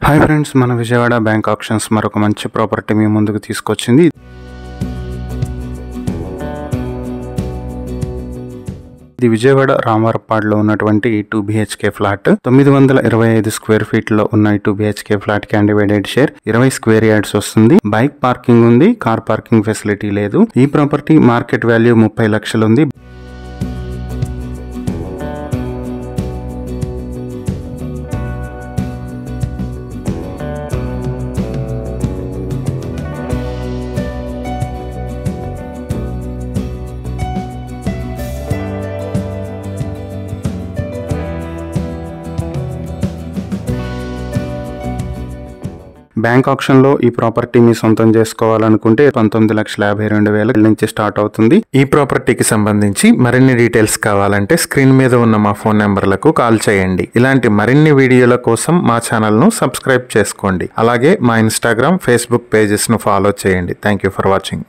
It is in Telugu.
హాయ్ ఫ్రెండ్స్, మన విజయవాడ బ్యాంక్ ఆప్షన్స్ మరొక మంచి ప్రాపర్టీ మీ ముందుకు తీసుకొచ్చింది. ఇది విజయవాడ రామవరపాడులో ఉన్నటువంటి 2 BHK ఫ్లాట్. 925 స్క్వేర్ ఫీట్ లో ఉన్న 2 BHK ఫ్లాట్ కి డివైడెడ్ షేర్ 20 స్క్వేర్ యార్డ్స్ వస్తుంది. బైక్ పార్కింగ్ ఉంది, కార్ పార్కింగ్ ఫెసిలిటీ లేదు. ఈ ప్రాపర్టీ మార్కెట్ వాల్యూ 30 లక్షలు ఉంది. బ్యాంక్ ఆప్షన్ లో ఈ ప్రాపర్టీ మీ సొంతం చేసుకోవాలనుకుంటే 19,52,000 నుంచి స్టార్ట్ అవుతుంది. ఈ ప్రాపర్టీకి సంబంధించి మరిన్ని డీటెయిల్స్ కావాలంటే స్క్రీన్ మీద ఉన్న మా ఫోన్ నెంబర్లకు కాల్ చేయండి. ఇలాంటి మరిన్ని వీడియోల కోసం మా ఛానల్ ను సబ్స్క్రైబ్ చేసుకోండి. అలాగే మా ఇన్స్టాగ్రామ్, ఫేస్బుక్ పేజెస్ ను ఫాలో చేయండి. Thank you for watching.